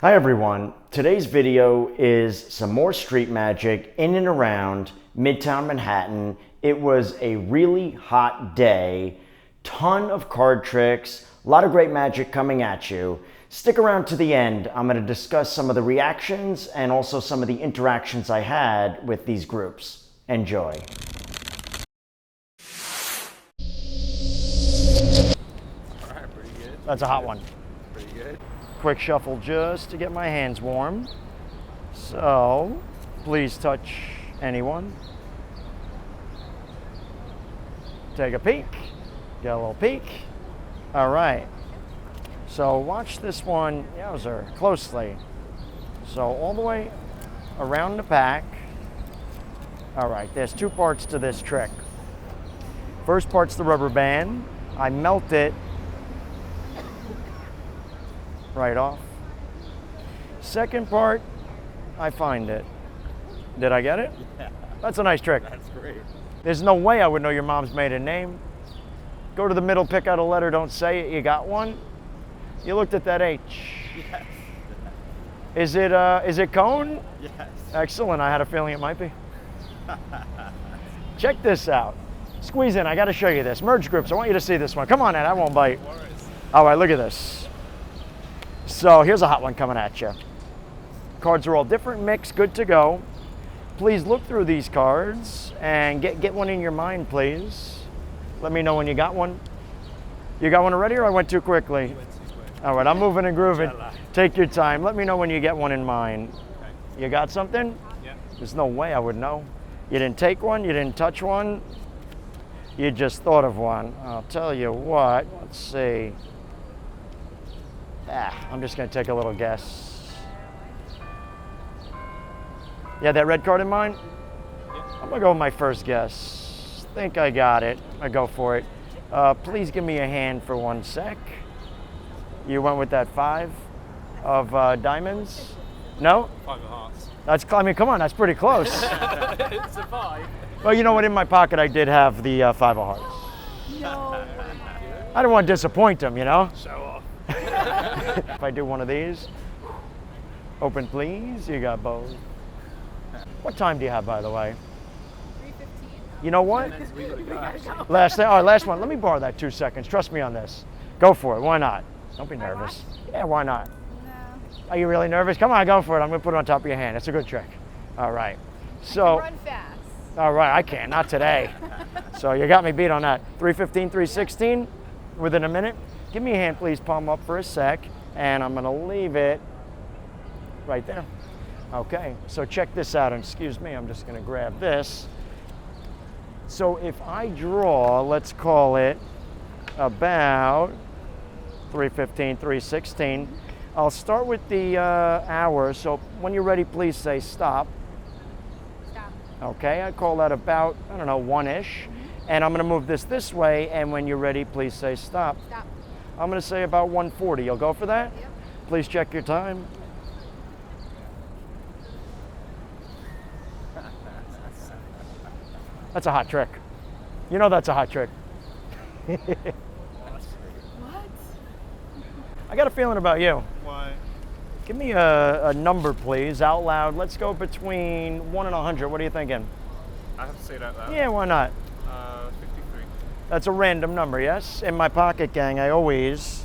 Hi everyone, today's video is some more street magic in and around Midtown Manhattan. It was a really hot day, ton of card tricks, a lot of great magic coming at you. Stick around to the end. I'm going to discuss some of the reactions and also some of the interactions I had with these groups. Enjoy. Alright, pretty good. That's a hot one. Pretty good. Quick shuffle just to get my hands warm. So, please touch anyone. Take a peek. Get a little peek. All right. So watch this one, yowzer, closely. So all the way around the back. All right, there's two parts to this trick. First part's the rubber band. I melt it right off. Second part, I find it. Did I get it? Yeah. That's a nice trick. That's great. There's no way I would know your mom's maiden name. Go to the middle, pick out a letter, don't say it, you got one. You looked at that H. Yes. Is it cone? Yes. Excellent, I had a feeling it might be. Check this out. Squeeze in, I gotta show you this. Merge groups, I want you to see this one. Come on, Ed, I won't bite. All right, look at this. So here's a hot one coming at you. Cards are all different, mix, good to go. Please look through these cards and get one in your mind, please. Let me know when you got one. You got one already, or I went too quickly? All right, I'm moving and grooving. Take your time. Let me know when you get one in mind. Okay. You got something? Yeah. There's no way I would know. You didn't take one, you didn't touch one. You just thought of one. I'll tell you what, let's see. I'm just gonna take a little guess. You had that red card in mind? Yeah. I'm gonna go with my first guess. Think I got it. I go for it. Please give me a hand for 1 sec. You went with that 5 of diamonds? No? 5 of hearts. I mean, come on, that's pretty close. It's a 5. Well, you know what? In my pocket, I did have the 5 of hearts. No. I don't want to disappoint them, you know? Show off. If I do one of these, open please, you got both. What time do you have, by the way? 3:15. You know what? We gotta go, actually. Last one. Let me borrow that 2 seconds. Trust me on this. Go for it. Why not? Don't be nervous. Yeah, why not? No. Are you really nervous? Come on, go for it. I'm going to put it on top of your hand. It's a good trick. All right. So, Run fast. all right, I can't. Not today. So you got me beat on that. 3:15, 3:16, within a minute. Give me a hand, please. Palm up for a sec. And I'm going to leave it right there. Okay, so check this out. And excuse me, I'm just going to grab this. So if I draw, let's call it about 3:15, 3:16, I'll start with the hour. So when you're ready, please say stop. Stop. Okay, I call that about, I don't know, 1-ish. And I'm going to move this way. And when you're ready, please say stop. Stop. I'm going to say about 1:40. You'll go for that? Yep. Please check your time. That's a hot trick. You know that's a hot trick. What? I got a feeling about you. Why? Give me a number, please, out loud. Let's go between 1 and 100. What are you thinking? I have to say that loud. Yeah, why not? 53. That's a random number, yes? In my pocket, gang, I always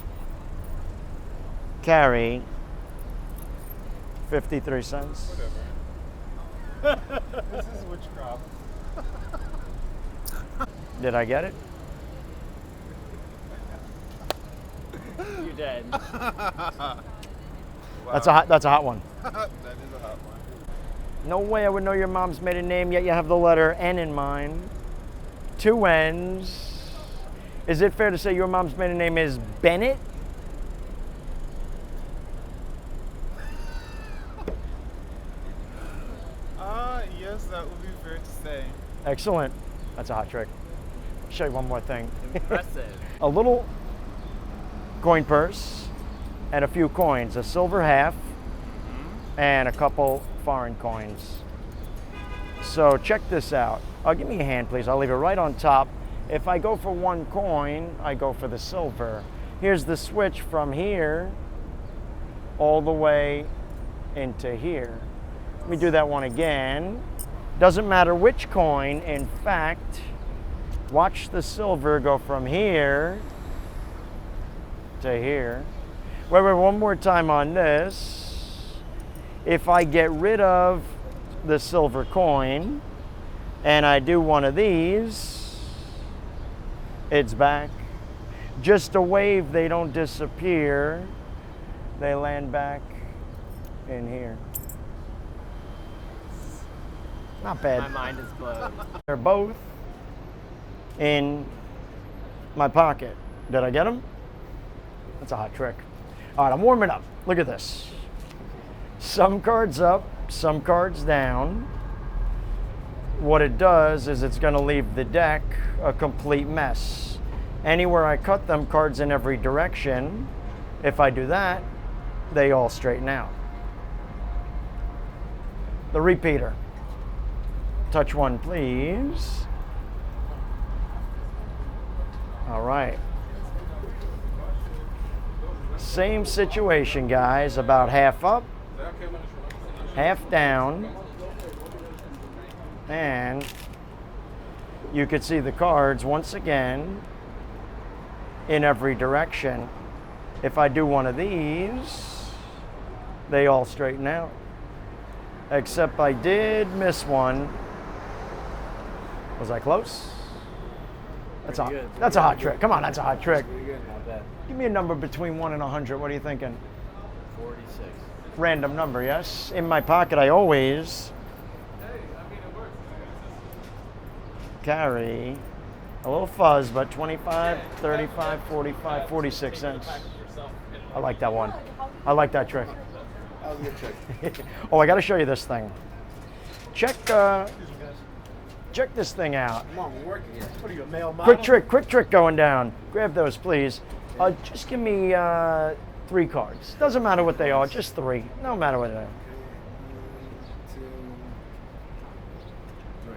carry 53 cents. Whatever. This is witchcraft. Did I get it? You're dead. That's a hot one. That is a hot one. No way I would know your mom's maiden name, yet you have the letter N in mind. 2 N's. Is it fair to say your mom's maiden name is Bennett? Yes, that would be fair to say. Excellent. That's a hot trick. I'll show you one more thing. Impressive. A little coin purse and a few coins, a silver half and a couple foreign coins. So check this out. Give me a hand, please. I'll leave it right on top. If I go for 1 coin, I go for the silver. Here's the switch from here all the way into here. Let me do that one again. Doesn't matter which coin. In fact, watch the silver go from here to here. Wait, one more time on this. If I get rid of the silver coin and I do one of these, it's back. Just a wave, they don't disappear. They land back in here. Not bad. My mind is blown. They're both in my pocket. Did I get them? That's a hot trick. All right, I'm warming up. Look at this. Some cards up, some cards down. What it does is it's going to leave the deck a complete mess. Anywhere I cut them, cards in every direction. If I do that, they all straighten out. The repeater. Touch one, please. All right. Same situation, guys. About half up, half down. And you could see the cards once again in every direction. If I do one of these, they all straighten out. Except I did miss one. Was I close? That's a hot trick. Come on, that's a hot trick. Give me a number between 1 and 100. What are you thinking? 46. Random number, yes? In my pocket, I always carry a little fuzz, but 25, 35, 45, 46 cents. I like that one. I like that trick. That was a good trick. Oh, I got to show you this thing. Check this thing out. Come on, we're working here. What are you, a male model? Quick trick going down. Grab those, please. Just give me 3 cards. Doesn't matter what they are, just 3. No matter what they are. 2, 3.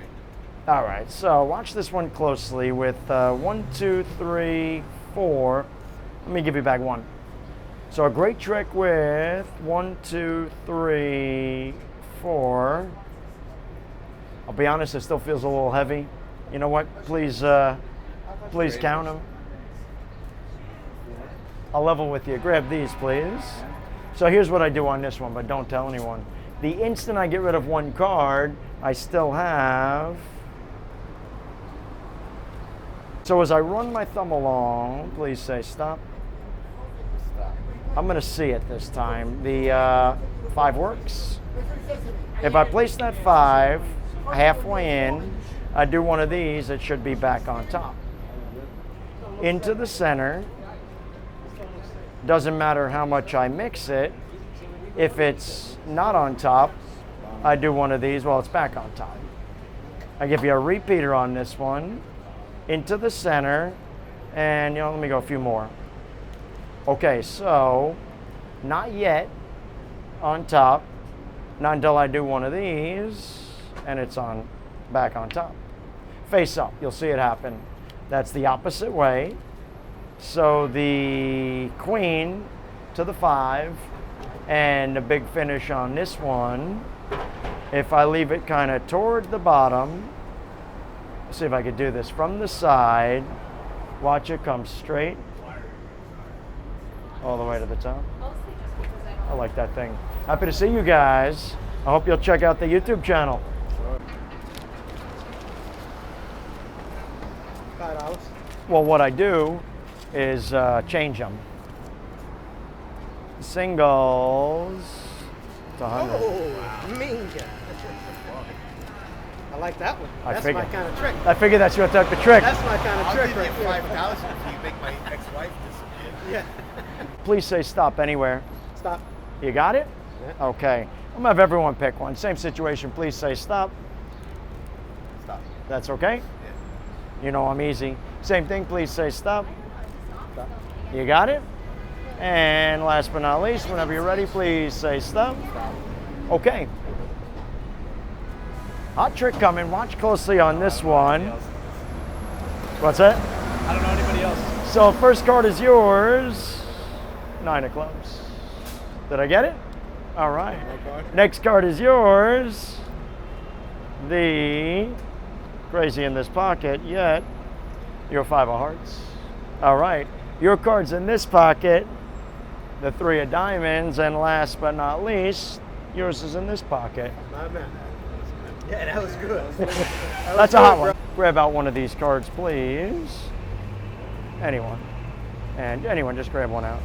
All right, so watch this one closely with 1, 2, 3, 4. Let me give you back 1. So a great trick with 1, 2, 3, 4. I'll be honest, it still feels a little heavy. You know what? Please count them. I'll level with you. Grab these, please. So here's what I do on this one, but don't tell anyone. The instant I get rid of 1 card, I still have. So as I run my thumb along, please say stop. Stop. I'm going to see it this time. The 5 works. If I place that 5 halfway in, I do one of these, it should be back on top. Into the center. Doesn't matter how much I mix it. If it's not on top, I do one of these, well, it's back on top. I give you a repeater on this one. Into the center, and let me go a few more. Okay, so not yet on top, not until I do one of these, and it's back on top. Face up, you'll see it happen. That's the opposite way. So the queen to the 5, and the big finish on this one. If I leave it kind of toward the bottom, see if I could do this from the side. Watch it come straight all the way to the top. I like that thing. Happy to see you guys. I hope you'll check out the YouTube channel. $5. Well, what I do is change them. Singles to 100. Oh, mean guy. I like that one. That's figured. my kind of trick. I figure that's your type of trick. That's my kind of I'll trick give right you there. 5,000 if you make my ex-wife disappear. Yeah. Please say stop anywhere. Stop. You got it? Yeah. Okay. I'm gonna have everyone pick one. Same situation. Please say stop. Stop. That's okay? Yeah. You know I'm easy. Same thing. Please say stop. Stop. You got it? And last but not least, whenever you're ready, please say stop. Okay. Hot trick coming. Watch closely on this one. What's that? I don't know anybody else. So first card is yours. 9 of clubs. Did I get it? All right. My card. Next card is yours. The crazy in this pocket, yet your 5 of hearts. All right. Your card's in this pocket. The 3 of diamonds, and last but not least, yours is in this pocket. My man. Yeah, that was good. That's a hot one. Grab out one of these cards, please. Anyone. And anyone, just grab one out.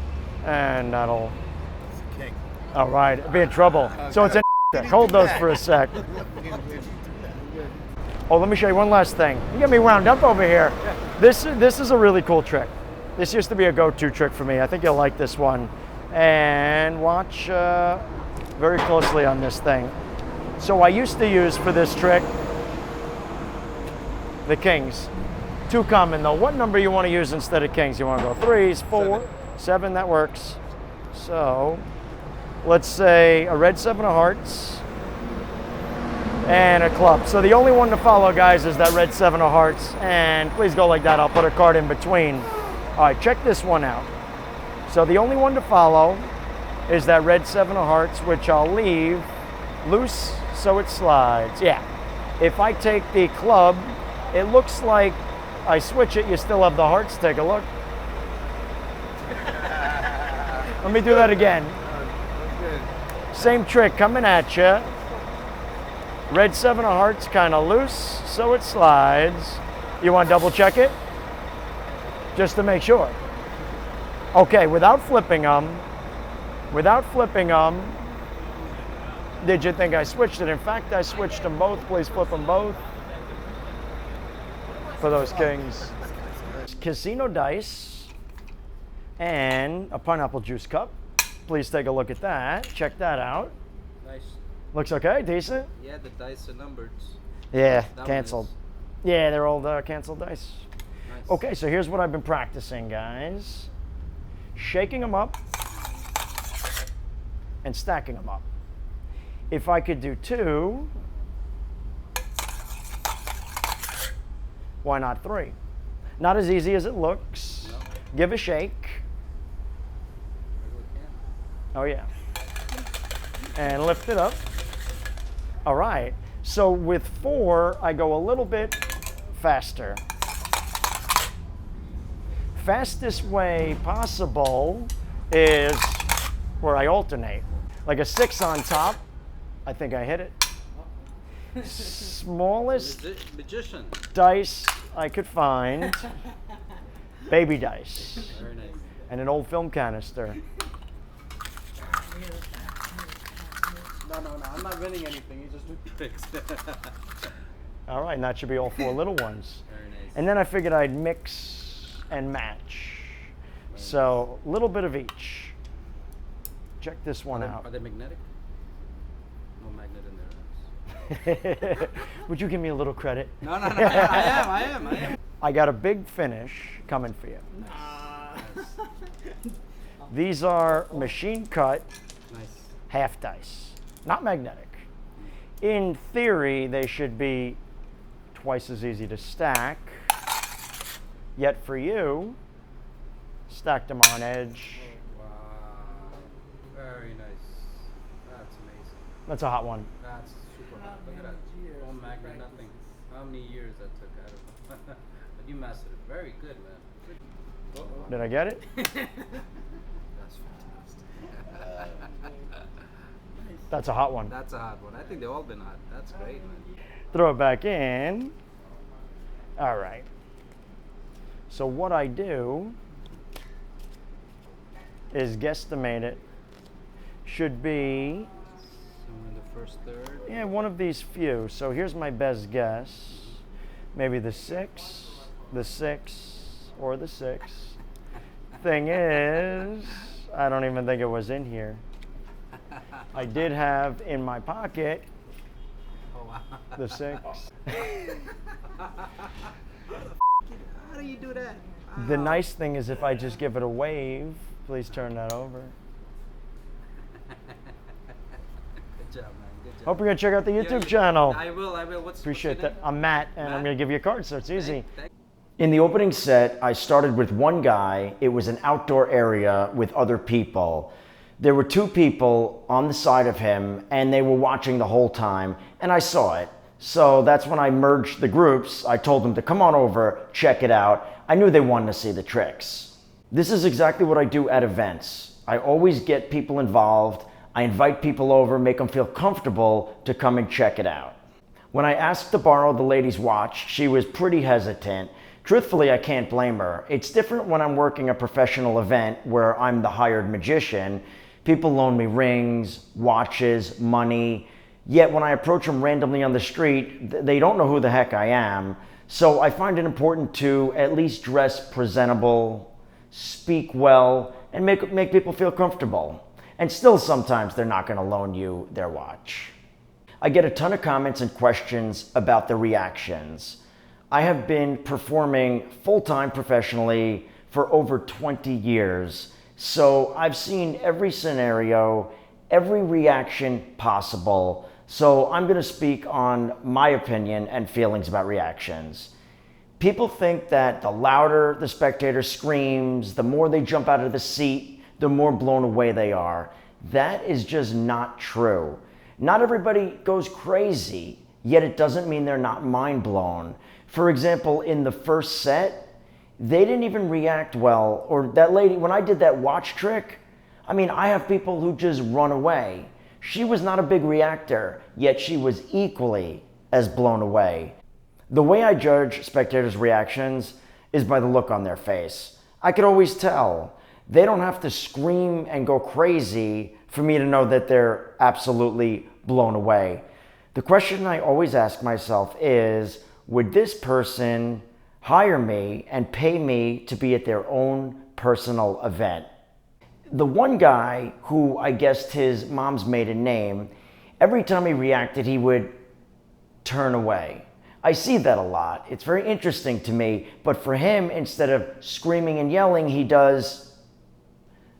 And that'll... It's a king. All right, be in trouble. So it's an deck. Hold those for a sec. Oh, let me show you one last thing. You get me wound up over here. This is a really cool trick. This used to be a go-to trick for me. I think you'll like this one. And watch very closely on this thing. So I used to use for this trick the kings. Too common though. What number you want to use instead of kings? You want to go 3s, 4, 7, that works. So let's say a red 7 of hearts and a club. So the only one to follow, guys, is that red 7 of hearts. And please go like that. I'll put a card in between. All right, check this one out. So the only one to follow is that red 7 of hearts, which I'll leave loose so it slides. Yeah. If I take the club, it looks like I switch it, you still have the hearts. Take a look. Let me do that again. Same trick coming at you. Red 7 of hearts kind of loose, so it slides. You want to double check it? Just to make sure. Okay, without flipping them, did you think I switched it? In fact, I switched them both. Please flip them both for those kings. Casino dice and a pineapple juice cup. Please take a look at that. Check that out. Nice. Looks okay, decent. Yeah, the dice are numbered. Yeah, That one canceled. is- Yeah, they're old canceled dice. Nice. Okay, so here's what I've been practicing, guys. Shaking them up and stacking them up. If I could do 2, why not 3? Not as easy as it looks. No. Give a shake. Really can. Oh yeah. And lift it up. All right. So with 4, I go a little bit faster. Fastest way possible is where I alternate. Like a 6 on top. I think I hit it. Smallest Magician. dice I could find. Baby dice. Very nice. And an old film canister. No, I'm not winning anything. You just do tricks. All right, and that should be all 4 little ones. Very nice. And then I figured I'd mix and match. So a little bit of each. Check this one Are out. they magnetic? No magnet in there. Would you give me a little credit? No. I am. I got a big finish coming for you. These are machine cut Nice. half dice, not magnetic. In theory, they should be twice as easy to stack. Yet for you, stacked them on edge. Wow. Very nice. That's amazing. That's a hot one. That's super hot. Look at that. No magnet, nothing. How many years that took out of it? But you mastered it. Very good, man. Good. Did I get it? That's fantastic. That's a hot one. That's a hot one. I think they've all been hot. That's great, man. Throw it back in. All right. So what I do is guesstimate it. Should be, Somewhere in the first third. yeah, one of these few. So here's my best guess. Maybe the 6, or the 6. Thing is, I don't even think it was in here. I did have in my pocket Oh, wow. the 6. How do you do that? The nice thing is if I just give it a wave, please turn that over. Good job, man. Good job. Hope you're gonna check out the Yeah, YouTube you- channel. I will. Appreciate what's your that. name? I'm Matt, and I'm Matt? gonna give you a card, so it's easy. Thank- In the opening set, I started with one guy. It was an outdoor area with other people. There were two people on the side of him and they were watching the whole time, and I saw it. So that's when I merged the groups. I told them to come on over, check it out. I knew they wanted to see the tricks. This is exactly what I do at events. I always get people involved. I invite people over, make them feel comfortable to come and check it out. When I asked to borrow the lady's watch, she was pretty hesitant. Truthfully, I can't blame her. It's different when I'm working a professional event where I'm the hired magician. People loan me rings, watches, money. Yet when I approach them randomly on the street, they don't know who the heck I am. So I find it important to at least dress presentable, speak well, and make people feel comfortable. And still sometimes they're not going to loan you their watch. I get a ton of comments and questions about the reactions. I have been performing full-time professionally for over 20 years. So I've seen every scenario, every reaction possible. So I'm going to speak on my opinion and feelings about reactions. People think that the louder the spectator screams, the more they jump out of the seat, the more blown away they are. That is just not true. Not everybody goes crazy, yet it doesn't mean they're not mind blown. For example, in the first set, they didn't even react well. Or that lady, when I did that watch trick, I have people who just run away. She was not a big reactor, yet she was equally as blown away. The way I judge spectators' reactions is by the look on their face. I could always tell. They don't have to scream and go crazy for me to know that they're absolutely blown away. The question I always ask myself is, would this person hire me and pay me to be at their own personal event? The one guy who I guessed his mom's maiden name, every time he reacted, he would turn away. I see that a lot. It's very interesting to me, but for him, instead of screaming and yelling, he does.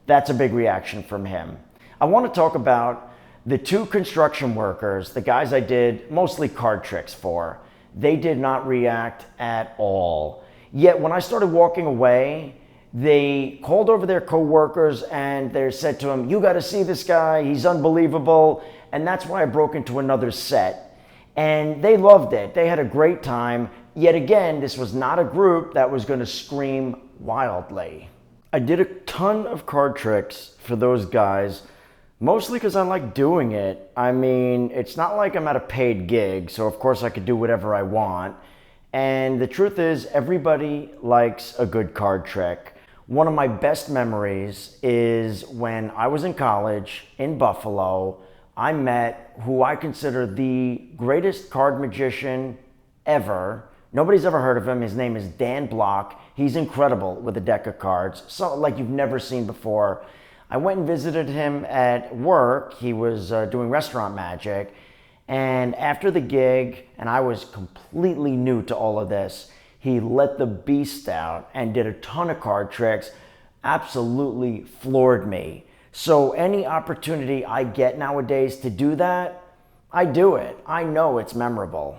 That's a big reaction from him. I want to talk about the two construction workers, the guys I did mostly card tricks for. They did not react at all. Yet when I started walking away, they called over their coworkers and they said to him, "You got to see this guy, he's unbelievable." And that's why I broke into another set. And they loved it. They had a great time. Yet again, this was not a group that was going to scream wildly. I did a ton of card tricks for those guys, mostly because I like doing it. It's not like I'm at a paid gig, so of course I could do whatever I want. And the truth is, everybody likes a good card trick. One of my best memories is when I was in college in Buffalo. I met who I consider the greatest card magician ever. Nobody's ever heard of him. His name is Dan Block. He's incredible with a deck of cards, so like you've never seen before. I went and visited him at work. He was doing restaurant magic. And after the gig, and I was completely new to all of this, he let the beast out and did a ton of card tricks, absolutely floored me. So any opportunity I get nowadays to do that, I do it. I know it's memorable.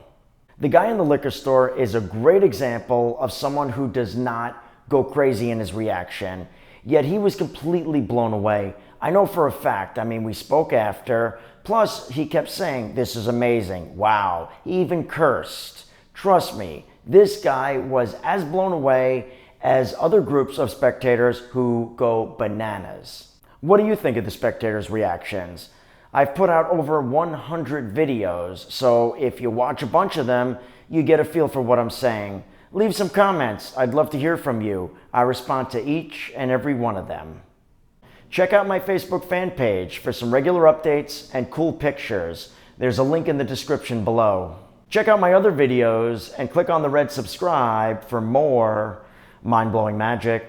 The guy in the liquor store is a great example of someone who does not go crazy in his reaction, yet he was completely blown away. I know for a fact, we spoke after, plus he kept saying, "This is amazing, wow." He even cursed. Trust me, this guy was as blown away as other groups of spectators who go bananas. What do you think of the spectators' reactions? I've put out over 100 videos, so if you watch a bunch of them, you get a feel for what I'm saying. Leave some comments. I'd love to hear from you. I respond to each and every one of them. Check out my Facebook fan page for some regular updates and cool pictures. There's a link in the description below. Check out my other videos and click on the red subscribe for more mind-blowing magic.